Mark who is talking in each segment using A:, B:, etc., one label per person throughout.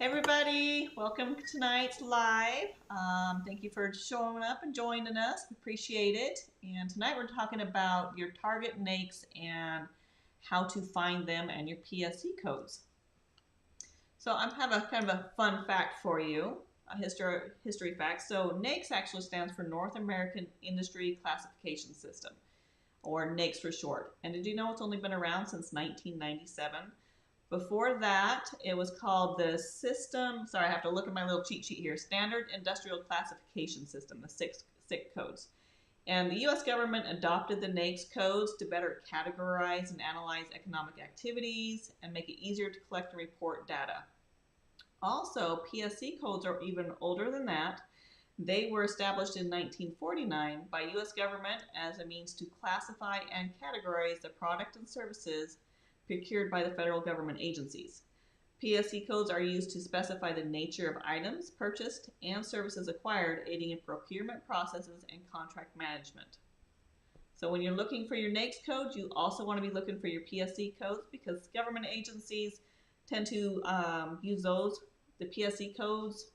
A: Everybody, welcome to tonight's live. Thank you for showing up and joining us. We appreciate it. And tonight we're talking about your target NAICS and how to find them and your PSC codes. So I have a kind of a fun fact for you, a history fact. So NAICS actually stands for North American Industry Classification System, or NAICS for short. And did you know it's only been around since 1997? Before that, it was called the system, sorry, I have to look at my little cheat sheet here, Standard Industrial Classification System, the SIC codes. And the US government adopted the NAICS codes to better categorize and analyze economic activities and make it easier to collect and report data. Also, PSC codes are even older than that. They were established in 1949 by US government as a means to classify and categorize the product and services procured by the federal government agencies. PSC codes are used to specify the nature of items purchased and services acquired, aiding in procurement processes and contract management. So when you're looking for your NAICS codes, you also want to be looking for your PSC codes because government agencies tend to use the PSC codes,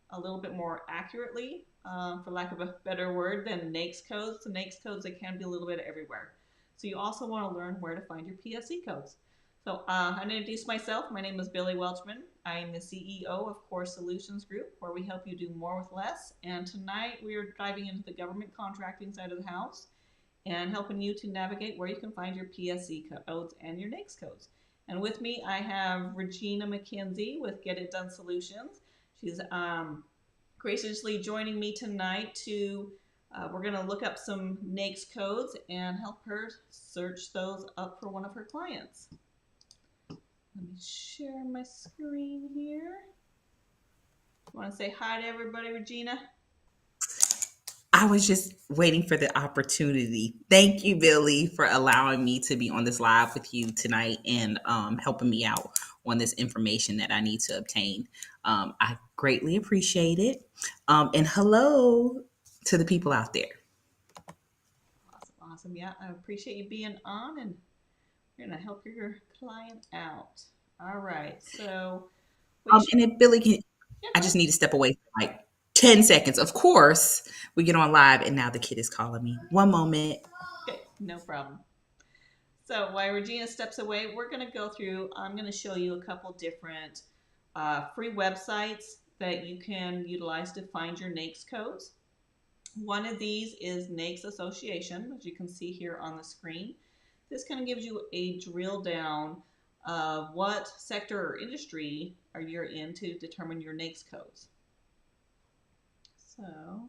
A: a little bit more accurately, for lack of a better word, than NAICS codes. The NAICS codes, they can be a little bit everywhere. So you also want to learn where to find your PSC codes. So I'm going to introduce myself. My name is Billy Welchman. I'm the CEO of Core Solutions Group, where we help you do more with less. And tonight we are diving into the government contracting side of the house and helping you to navigate where you can find your PSC codes and your NAICS codes. And with me, I have Regina McKenzie with Get It Done Solutions. She's graciously joining me tonight to we're going to look up some NAICS codes and help her search those up for one of her clients. Let me share my screen here. You want to say hi to everybody, Regina?
B: I was just waiting for the opportunity. Thank you, Billy, for allowing me to be on this live with you tonight and helping me out on this information that I need to obtain. I greatly appreciate it. And hello to the people out there.
A: Awesome. Yeah, I appreciate you being on, and we're going to help your client out. All right. So,
B: And if Billy can,
A: yeah,
B: I just need to step away for like 10 seconds. Of course, we get on live, and now the kid is calling me. One moment.
A: okay, no problem. So while Regina steps away, we're going to go through, I'm going to show you a couple different free websites that you can utilize to find your NAICS codes. One of these is NAICS Association, as you can see here on the screen. This kind of gives you a drill down of what sector or industry are you in to determine your NAICS codes. So,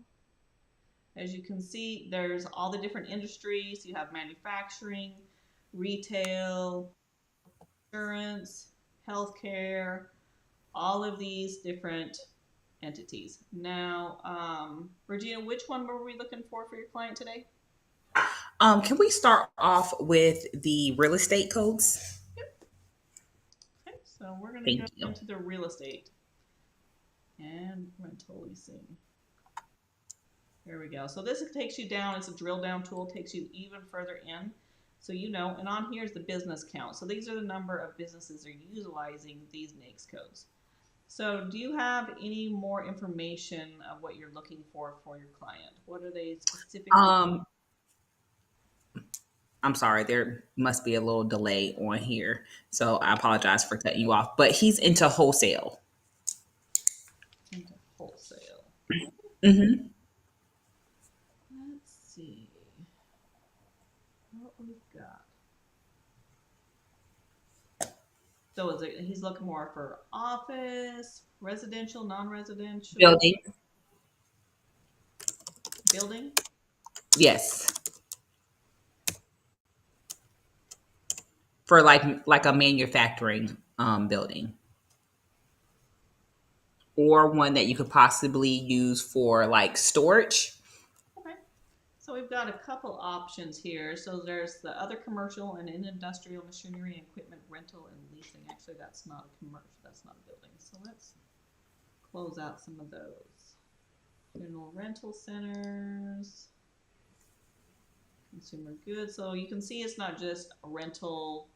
A: as you can see, there's all the different industries. You have manufacturing, retail, insurance, healthcare, all of these different entities. Now, Regina, which one were we looking for your client today?
B: Can we start off with the real estate codes?
A: Yep. Okay, so we're going to go
B: Thank you.
A: into the real estate and rental leasing. There we go. So this takes you down. It's a drill down tool. Takes you even further in. So you know, and on here is the business count. So these are the number of businesses that are utilizing these NAICS codes. So do you have any more information of what you're looking for your client? What are they specifically?
B: I'm sorry, there must be a little delay on here. So I apologize for cutting you off. But he's into wholesale.
A: Into wholesale.
B: Mm-hmm.
A: Let's see what we've got. So he's looking more for office, residential, non-residential?
B: Building.
A: Building?
B: Yes. For like a manufacturing building. Or one that you could possibly use for like storage.
A: Okay. So we've got a couple options here. So there's the other commercial and industrial machinery and equipment rental and leasing. Actually, that's not a commercial. That's not a building. So let's close out some of those. General rental centers, consumer goods. So you can see it's not just a rental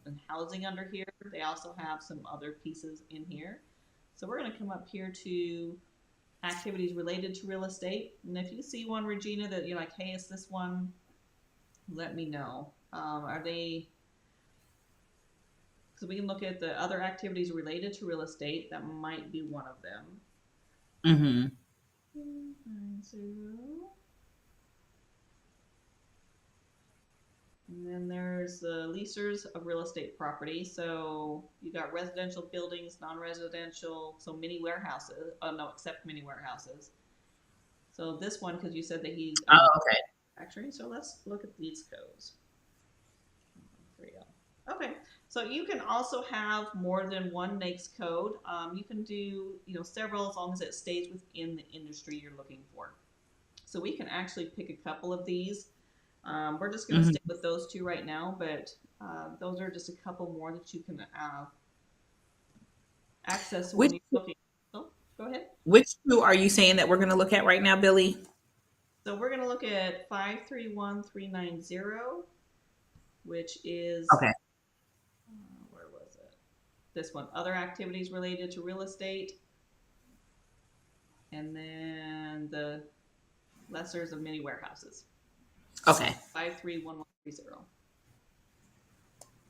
A: and housing under here. They also have some other pieces in here. So we're going to come up here to activities related to real estate. And if you see one, Regina, that you're like, hey, is this one? Let me know. Are they, so we can look at the other activities related to real estate. That might be one of them.
B: Mm-hmm.
A: 90. And then there's the leasers of real estate property. So you got residential buildings, non-residential, so mini warehouses. Oh no, except mini warehouses. So this one, because you said that he's
B: Oh, okay.
A: actually. So let's look at these codes. 30. Okay, so you can also have more than one NAICS code. You can do several as long as it stays within the industry you're looking for. So we can actually pick a couple of these. We're just going to stick with those two right now, but those are just a couple more that you can access when you're looking. Oh, go ahead.
B: Which two are you saying that we're going to look at right now, Billy?
A: So we're going to look at 531390, which is,
B: Okay.
A: where was it? This one, other activities related to real estate. And then the lessers of mini warehouses.
B: Okay.
A: 531130.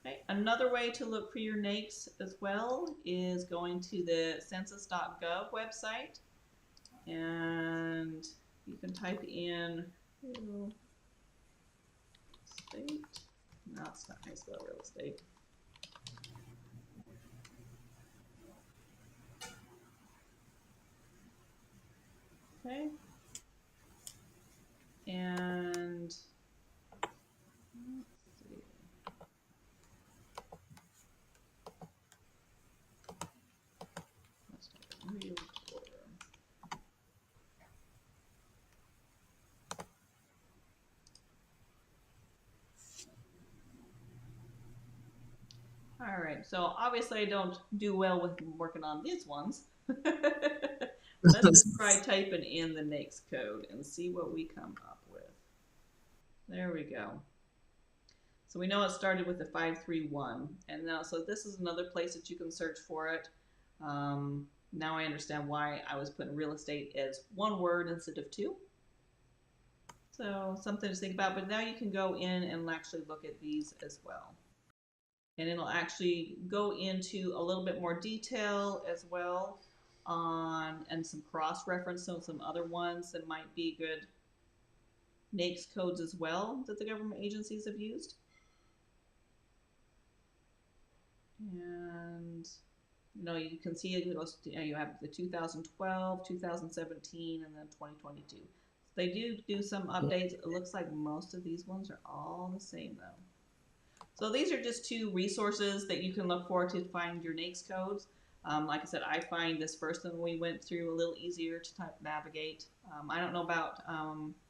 A: Okay. Another way to look for your NAICS as well is going to the census.gov website, and you can type in real estate. No, it's not how you spell real estate. Okay. And let's see. Let's type in realtor. All right, so obviously I don't do well with working on these ones. Let's just try typing in the NAICS code and see what we come up with. There we go. So we know it started with the 531, and now so this is another place that you can search for it. Now I understand why I was putting real estate as one word instead of two. So something to think about, but now you can go in and actually look at these as well. And it'll actually go into a little bit more detail as well on, and some cross-reference on some other ones that might be good NAICS codes as well that the government agencies have used. And you can see it goes to, you have the 2012, 2017, and then 2022. So they do some updates. It looks like most of these ones are all the same though. So these are just two resources that you can look for to find your NAICS codes. Like I said, I find this first one we went through a little easier to navigate. I don't know about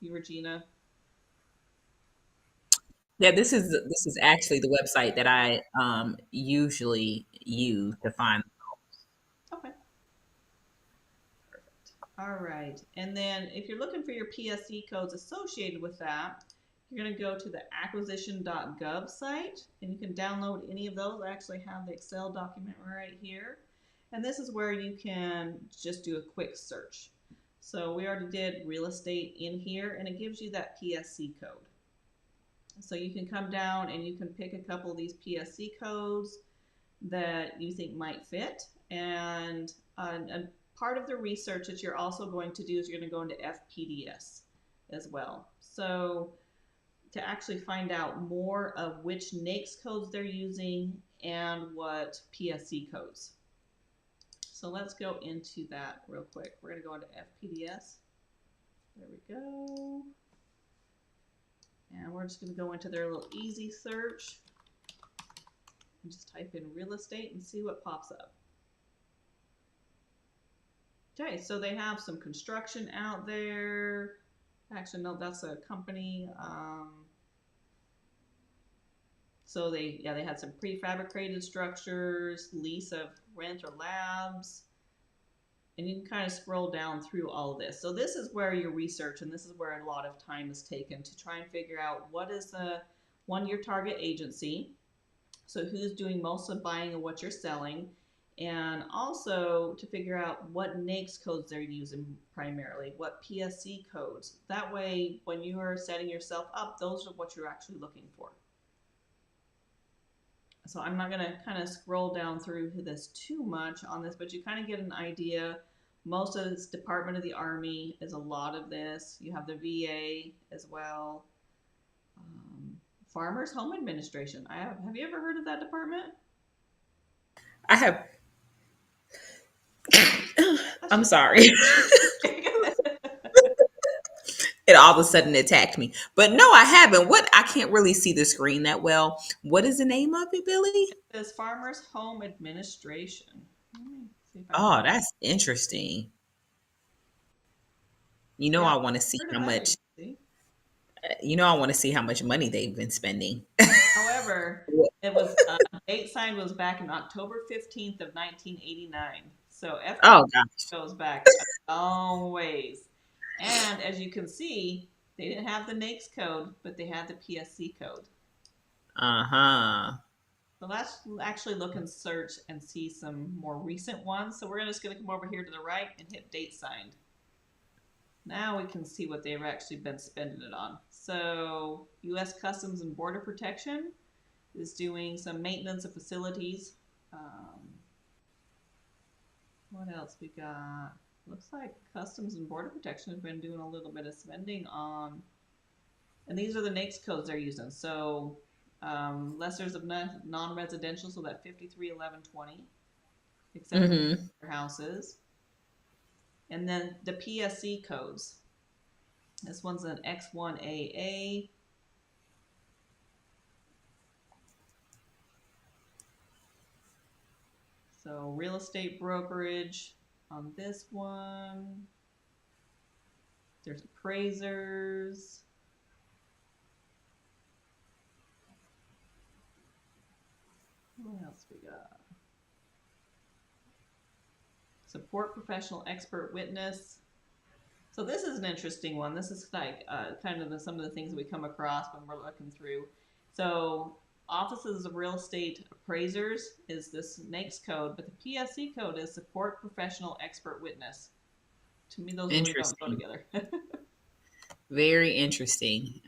A: you, Regina.
B: Yeah, this is actually the website that I usually use to find.
A: Okay. Perfect. All right. And then if you're looking for your PSC codes associated with that, you're going to go to the acquisition.gov site, and you can download any of those. I actually have the Excel document right here. And this is where you can just do a quick search. So we already did real estate in here, and it gives you that PSC code. So you can come down and you can pick a couple of these PSC codes that you think might fit. And part of the research that you're also going to do is you're going to go into FPDS as well. So to actually find out more of which NAICS codes they're using and what PSC codes. So let's go into that real quick. We're going to go into FPDS. There we go. And we're just going to go into their little easy search and just type in real estate and see what pops up. Okay, so they have some construction out there. Actually, no, that's a company. So they had some prefabricated structures, lease of rent or labs, and you can kind of scroll down through all of this. So this is where your research, and this is where a lot of time is taken to try and figure out what is your target agency. So who's doing most of buying and what you're selling, and also to figure out what NAICS codes they're using primarily, what PSC codes. That way, when you are setting yourself up, those are what you're actually looking for. So I'm not going to kind of scroll down through this too much on this, but you kind of get an idea. Most of this Department of the Army is a lot of this. You have the VA as well. Farmers Home Administration. Have you ever heard of that department?
B: I have.
A: That's
B: I'm
A: just
B: sorry. It all of a sudden attacked me. But no, I haven't. What? I can't really see the screen that well. What is the name of it, Billy?
A: It says Farmers Home Administration. Let me see if I can.
B: Oh, that's interesting. You know,
A: Yeah,
B: I want to see
A: heard of
B: how
A: that
B: much.
A: agency.
B: You know, I want to see how much money they've been spending.
A: However, it was date signed was back in October 15th of 1989. So
B: Oh
A: FDR
B: gosh.
A: goes back a long ways. And as you can see, they didn't have the NAICS code, but they had the PSC code.
B: Uh huh.
A: So let's actually look and search and see some more recent ones. So we're just going to come over here to the right and hit date signed. Now we can see what they've actually been spending it on. So U.S. Customs and Border Protection is doing some maintenance of facilities. What else we got? Looks like Customs and Border Protection has been doing a little bit of spending on, and these are the NAICS codes they're using. So lessers of non-residential, so that 531120, except
B: Mm-hmm.
A: for houses. And then the PSC codes. This one's an X1AA. So real estate brokerage on this one. There's appraisers. What else we got? Support professional expert witness. So this is an interesting one. This is like kind of some of the things that we come across when we're looking through. So offices of real estate appraisers is this NAICS code, but the PSC code is support professional expert witness. To me, those really don't go
B: Interesting.
A: together.
B: Very interesting.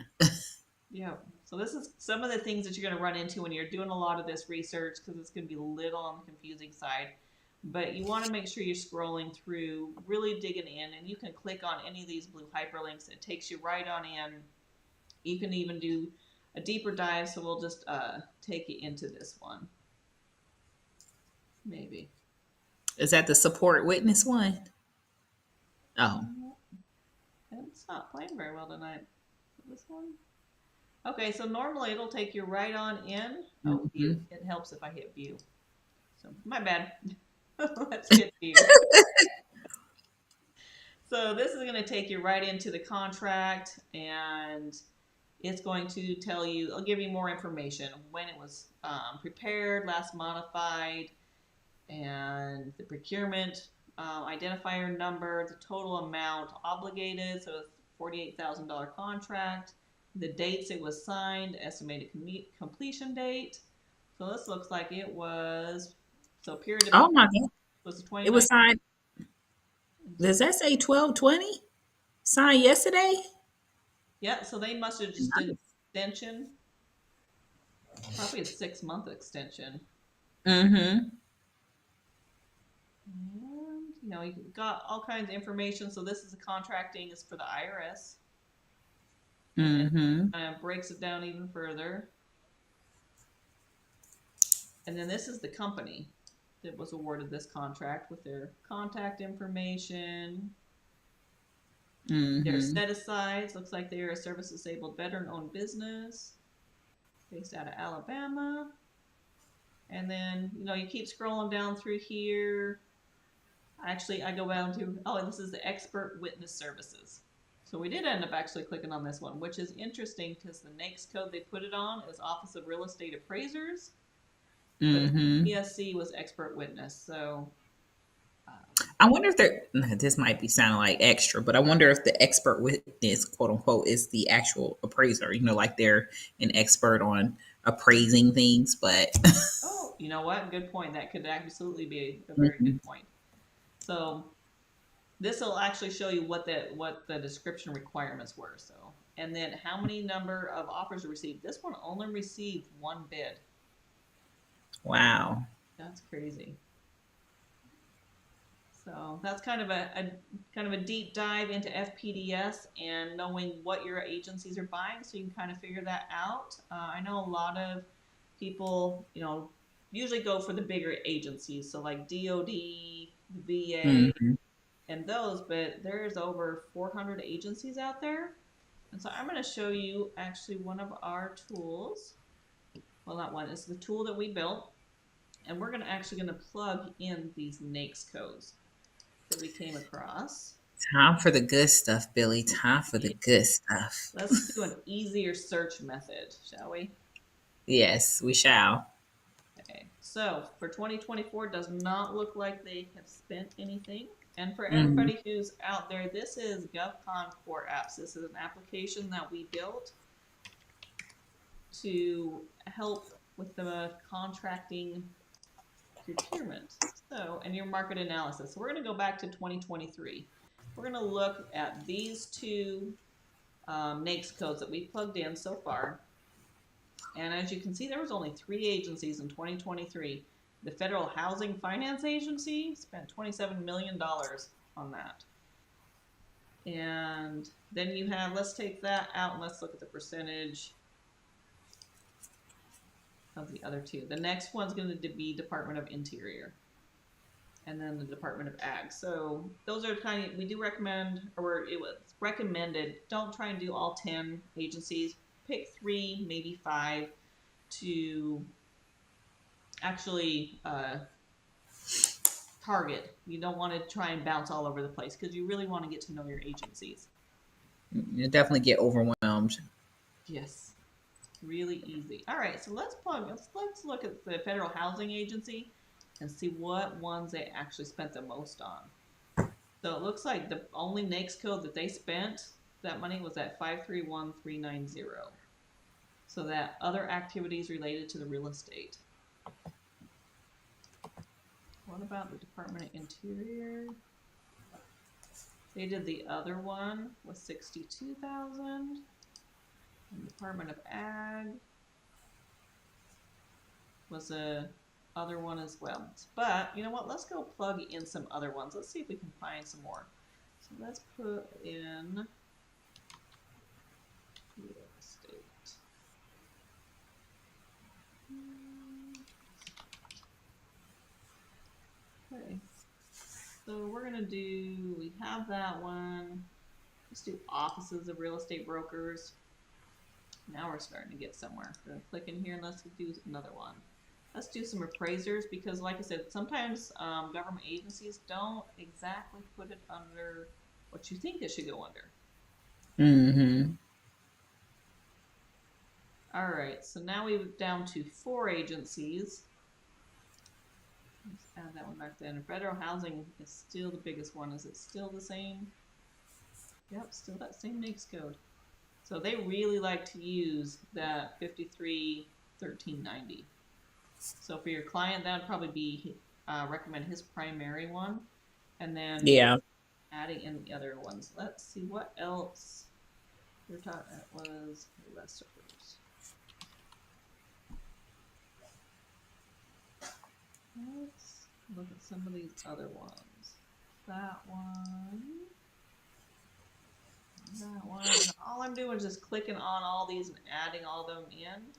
A: Yeah. So this is some of the things that you're going to run into when you're doing a lot of this research, because it's going to be a little on the confusing side. But you want to make sure you're scrolling through, really digging in, and you can click on any of these blue hyperlinks. It takes you right on in. You can even do a deeper dive, so we'll just take you into this one. Maybe.
B: Is that the support witness one? Oh.
A: It's not playing very well tonight. This one? Okay, so normally it'll take you right on in. Oh,
B: Mm-hmm.
A: view. It helps if I hit view. So, my bad. Let's hit view. So this is going to take you right into the contract, and it's going to tell you, I'll give you more information, when it was prepared, last modified, and the procurement identifier number, the total amount obligated, so it's $48,000 contract, the dates it was signed, estimated completion date. So this looks like it was, so period of
B: Oh my God.
A: was the
B: It
A: 29th.
B: was signed. Does that say 12/20? Signed yesterday?
A: Yeah, so they must have just did an extension, probably a 6-month extension.
B: Mm-hmm.
A: And, you got all kinds of information. So this is the contracting is for the IRS. And
B: Mm-hmm.
A: it breaks it down even further. And then this is the company that was awarded this contract with their contact information, their
B: Mm-hmm.
A: set asides. Looks like they are a service disabled veteran owned business based out of Alabama. And then, you keep scrolling down through here. Actually, I go down to, this is the expert witness services. So we did end up actually clicking on this one, which is interesting because the NAICS code they put it on is Office of Real Estate Appraisers, but
B: Mm-hmm.
A: PSC was expert witness. So
B: I wonder if they're, this might be sounding like extra, but I wonder if the expert witness, quote unquote, is the actual appraiser, like they're an expert on appraising things, but
A: Oh, you know what? Good point. That could absolutely be a very good point. So this will actually show you what the description requirements were. So, and then how many number of offers are received. This one only received one bid.
B: wow.
A: That's crazy. So that's kind of a deep dive into FPDS and knowing what your agencies are buying, so you can kind of figure that out. I know a lot of people, usually go for the bigger agencies, so like DoD, VA,
B: Mm-hmm.
A: and those, but there's over 400 agencies out there. And so I'm going to show you actually one of our tools. Well, not one, it's the tool that we built. And we're actually going to plug in these NAICS codes that we came across.
B: Time for the good stuff, Billy. Time for the
A: Yeah.
B: good stuff.
A: Let's do an easier search method, shall we?
B: Yes, we shall.
A: Okay. So for 2024, does not look like they have spent anything. And for
B: Mm-hmm.
A: everybody who's out there, this is GovCon Core Apps. This is an application that we built to help with the contracting procurement. So, and your market analysis. So we're going to go back to 2023. We're going to look at these two NAICS codes that we plugged in so far. And as you can see, there was only 3 agencies in 2023. The Federal Housing Finance Agency spent $27 million on that. And then you have, let's take that out and let's look at the percentage of the other two. The next one's going to be Department of Interior. And then the Department of Ag. So those are we do recommend, or it was recommended, don't try and do all 10 agencies. Pick 3, maybe 5 to actually target. You don't want to try and bounce all over the place because you really want to get to know your agencies.
B: You definitely get overwhelmed.
A: Yes, really easy. All right, so let's look at the Federal Housing Agency and see what ones they actually spent the most on. So it looks like the only NAICS code that they spent that money was at 531390. So that other activities related to the real estate. What about the Department of Interior? They did the other one with 62,000. And Department of Ag was a other one as well. But you know what? Let's go plug in some other ones. Let's see if we can find some more. So let's put in real estate. Okay. So we're gonna do, we have that one. Let's do offices of real estate brokers. Now we're starting to get somewhere. We're gonna click in here and let's do another one. Let's do some appraisers because, like I said, sometimes government agencies don't exactly put it under what you think it should go under.
B: Mm-hmm.
A: All right, so now we're down to 4 agencies. Let's add that one back then. Federal Housing is still the biggest one. Is it still the same? Yep, still that same NAICS code. So they really like to use that 531390. So for your client, that would probably be recommend his primary one, and then adding in the other ones. Let's see what else we're talking. That was lessers. Let's look at some of these other ones. That one. That one. And all I'm doing is just clicking on all these and adding all them in.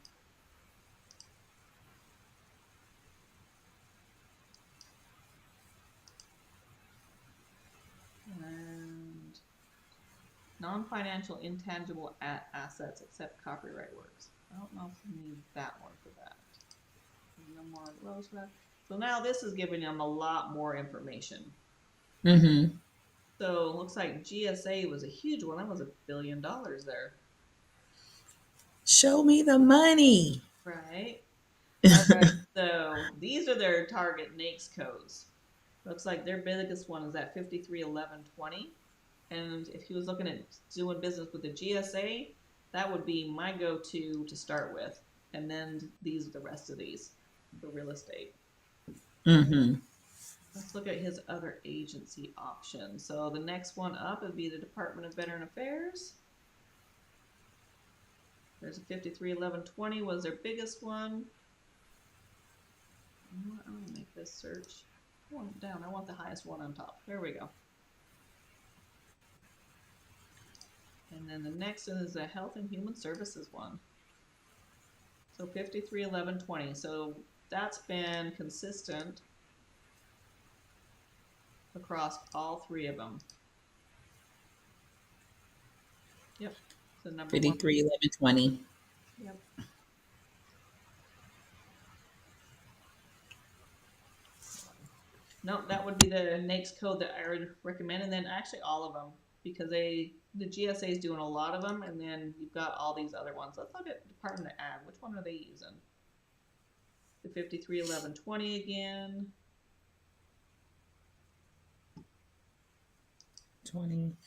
A: And non-financial intangible assets except copyright works. I don't know if we need that one for that. No more rows for that. So now this is giving them a lot more information.
B: Mm-hmm.
A: So it looks like GSA was a huge one. That was $1 billion there.
B: Show me the money.
A: Right. All right. So these are their target NAICS codes. Looks like their biggest one is at 531120. And if he was looking at doing business with the GSA, that would be my go-to to start with. And then these are the rest of these for real estate.
B: Mm-hmm.
A: Let's look at his other agency options. So the next one up would be the Department of Veteran Affairs. There's a 531120 was their biggest one. I'm going to make this search. I want it down. I want the highest one on top. There we go. And then the next one is the Health and Human Services one. So 531120. So that's been consistent across all three of them. Yep. So number
B: 53, 11, 20.
A: Yep. No, that would be the NAICS code that I would recommend, and then actually all of them, because the GSA is doing a lot of them, and then you've got all these other ones. Let's look at Department of Ag. Which one are they using? The 531120 again.
B: 20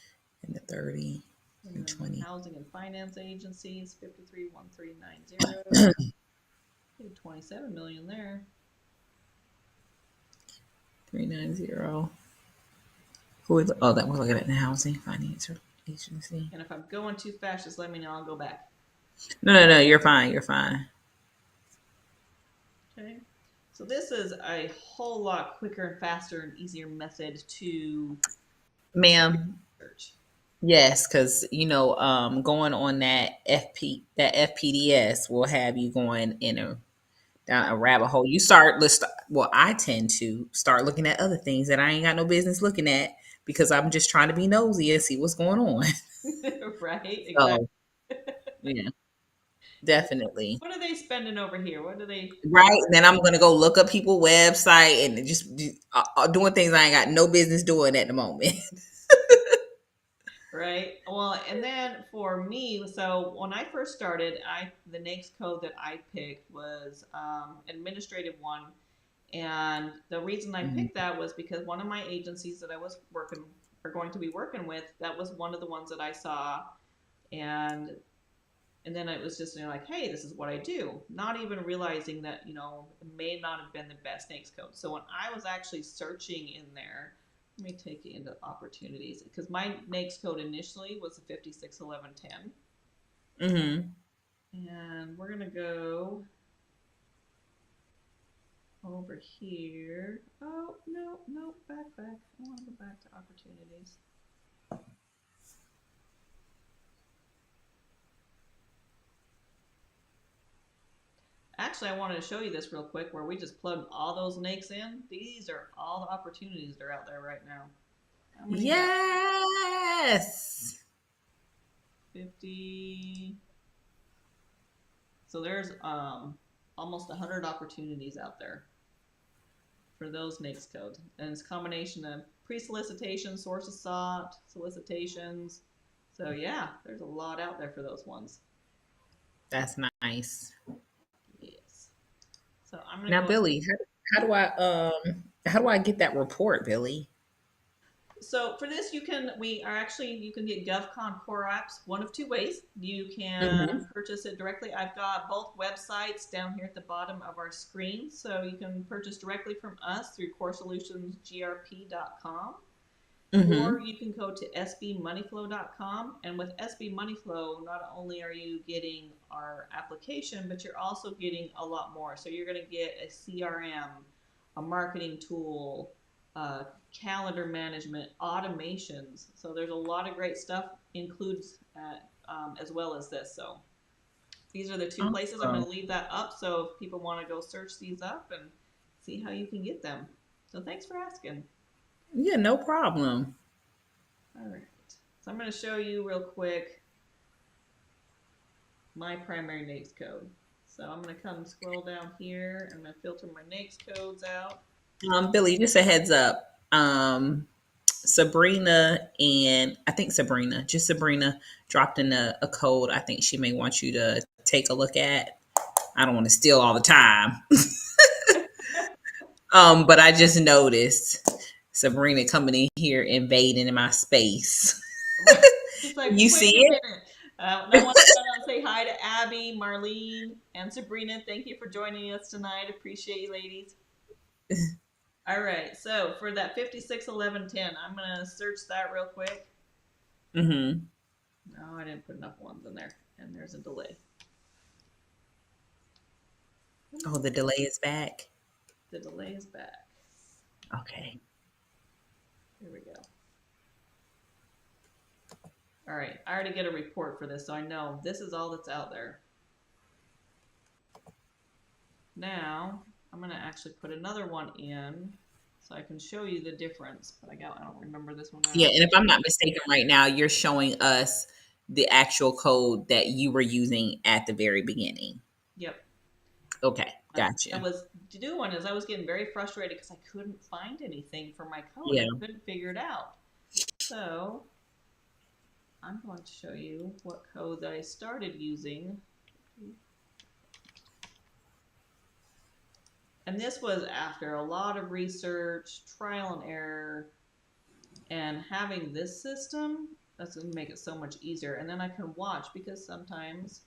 B: and the 30 and 20.
A: Housing and Finance Agencies, 531390. 27 million there.
B: 390. Who is, oh, that we're looking at the Housing Finance Agency.
A: And if I'm going too fast, just let me know. I'll go back.
B: No. You're fine. You're fine.
A: Okay. So this is a whole lot quicker and faster and easier method to
B: Ma'am.
A: search.
B: Yes, because going on that FPDS will have you going down a rabbit hole. I tend to start looking at other things that I ain't got no business looking at because I'm just trying to be nosy and see what's going on.
A: Right? Exactly.
B: So, yeah, definitely.
A: What are they spending over here? What do they?
B: Right. Then I'm going to go look up people's website and just doing things I ain't got no business doing at the moment.
A: Right. Well, and then for me, so when I first started, the NAICS code that I picked was administrative one, and the reason I picked that was because one of my agencies that I was going to be working with, that was one of the ones that I saw, and then it was just like, hey, this is what I do, not even realizing that it may not have been the best NAICS code. So when I was actually searching in there. Let me take you into opportunities because my NAICS code initially was a 561110. And we're going to go over here. Oh, no, back. I want to go back to opportunities. Actually, I wanted to show you this real quick where we just plugged all those NAICS in. These are all the opportunities that are out there right now.
B: Yes.
A: 50. So there's almost 100 opportunities out there for those NAICS codes. And it's a combination of pre-solicitation, sources sought, solicitations. So yeah, there's a lot out there for those ones.
B: That's nice.
A: Yes. So I'm gonna
B: now, Billy, how do I get that report, Billy?
A: So for this, you can get GovCon Core Apps one of two ways. You can purchase it directly. I've got both websites down here at the bottom of our screen, so you can purchase directly from us through CoreSolutionsGRP.com. Or you can go to sbmoneyflow.com, and with SB Moneyflow, not only are you getting our application, but you're also getting a lot more. So you're going to get a CRM, a marketing tool, calendar management, automations. So there's a lot of great stuff includes as well as this. So these are the two places. I'm going to leave that up. So if people want to go search these up and see how you can get them. So thanks for asking.
B: Yeah, no problem.
A: All right. So I'm going to show you real quick my primary NAICS code. So I'm going to come scroll down here and I'm going to filter my NAICS codes out.
B: Billy, just a heads up. Sabrina dropped in a code I think she may want you to take a look at. I don't want to steal all the time. But I just noticed Sabrina coming in here invading in my space.
A: Like,
B: you see it?
A: I want to say hi to Abby, Marlene, and Sabrina. Thank you for joining us tonight. Appreciate you, ladies. All right, so for that 561110, I'm going to search that real quick.
B: Mm-hmm.
A: No, I didn't put enough ones in there, and there's a delay.
B: Oh, the delay is back.
A: The delay is back.
B: Okay.
A: Here we go. All right, I already get a report for this, so I know this is all that's out there. Now, I'm going to actually put another one in so I can show you the difference. But I don't remember this one.
B: Yeah, and if I'm not mistaken, right now you're showing us the actual code that you were using at the very beginning.
A: Yep.
B: Okay,
A: I
B: gotcha.
A: was doing is I was getting very frustrated because I couldn't find anything for my code.
B: Yeah.
A: I couldn't figure it out. So I'm going to show you what code that I started using. And this was after a lot of research, trial and error, and having this system, that's going to make it so much easier. And then I can watch because sometimes,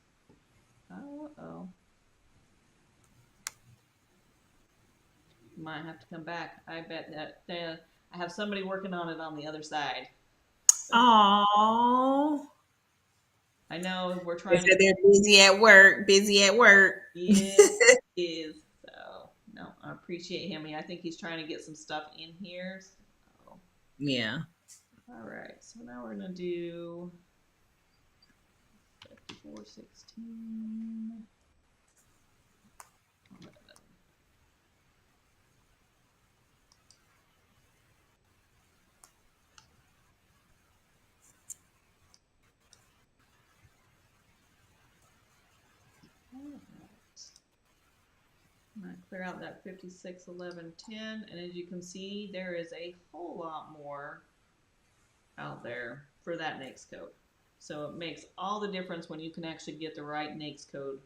A: might have to come back. I bet that I have somebody working on it on the other side.
B: Oh.
A: I know we're
B: They
A: trying to.
B: said they're busy at work. Busy at work.
A: Yes, is. So no, I appreciate him. I think he's trying to get some stuff in here. So.
B: Yeah.
A: All right. So now we're gonna do 5416. I'm going to clear out that 561110, and as you can see, there is a whole lot more out there for that NAICS code. So it makes all the difference when you can actually get the right NAICS code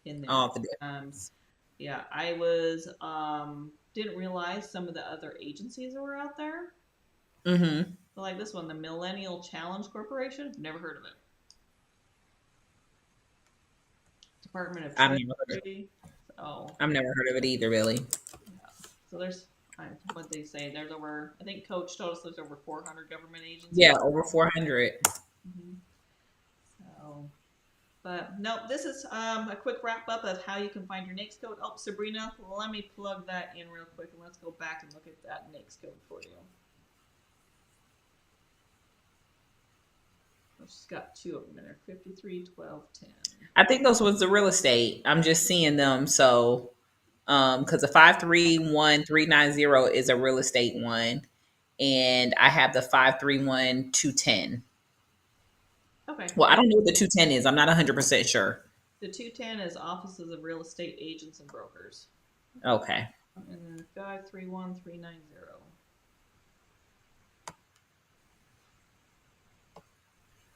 A: in there.
B: All the difference.
A: Yeah, I was didn't realize some of the other agencies that were out there.
B: Mm-hmm.
A: So like this one, the Millennial Challenge Corporation. Never heard of it. Department of Treasury.
B: I've never heard of it either, really.
A: Yeah. So there's what they say. There's over. I think Coach told us there's over 400 government agencies.
B: Yeah, over 400.
A: Mm-hmm. So, but no, this is a quick wrap up of how you can find your NAICS code. Oh, Sabrina, let me plug that in real quick, and let's go back and look at that NAICS code for you. She's got two of them in there, 53, 12, 10.
B: I think those was the real estate. I'm just seeing them. So, because the 531390 is a real estate one, and I have the 531210.
A: Okay.
B: Well, I don't know what the 210 is. I'm not 100% sure.
A: The 210 is Offices of Real Estate Agents and Brokers.
B: Okay.
A: And then 531390.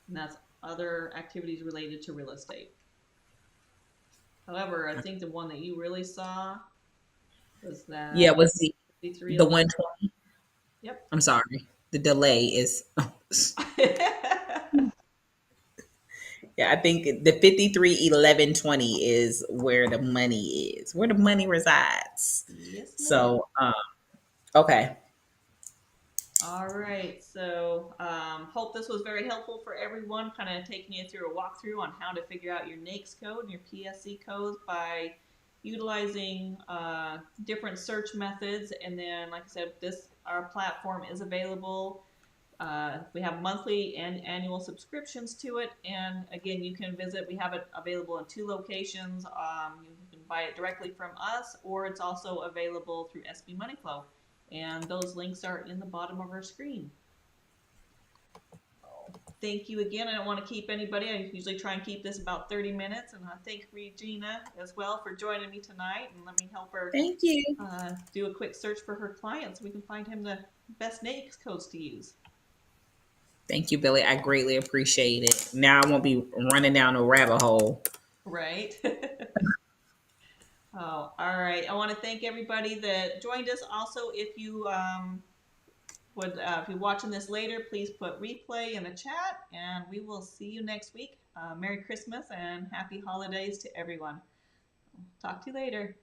A: And that's other activities related to real estate. However, I think the one that you really saw was that.
B: Yeah, it was the
A: 120. Yep.
B: I'm sorry. The delay is. Yeah, I think the 531120 is where the money is, where the money resides.
A: Yes, ma'am.
B: So, okay.
A: All right. So, hope this was very helpful for everyone, kind of taking you through a walkthrough on how to figure out your NAICS code and your PSC codes by utilizing different search methods. And then, like I said, our platform is available. We have monthly and annual subscriptions to it. And again, you can visit. We have it available in 2 locations. You can buy it directly from us, or it's also available through SB Money Flow. And those links are in the bottom of our screen. Thank you again. I don't want to keep anybody. I usually try and keep this about 30 minutes. And I thank Regina as well for joining me tonight. And let me help her.
B: Thank you.
A: Do a quick search for her client so we can find him the best NAICS codes to use.
B: Thank you, Billy. I greatly appreciate it. Now I won't be running down a rabbit hole.
A: Right. Oh, all right. I want to thank everybody that joined us. Also, if you If you're watching this later, please put replay in the chat, and we will see you next week. Merry Christmas and happy holidays to everyone. Talk to you later.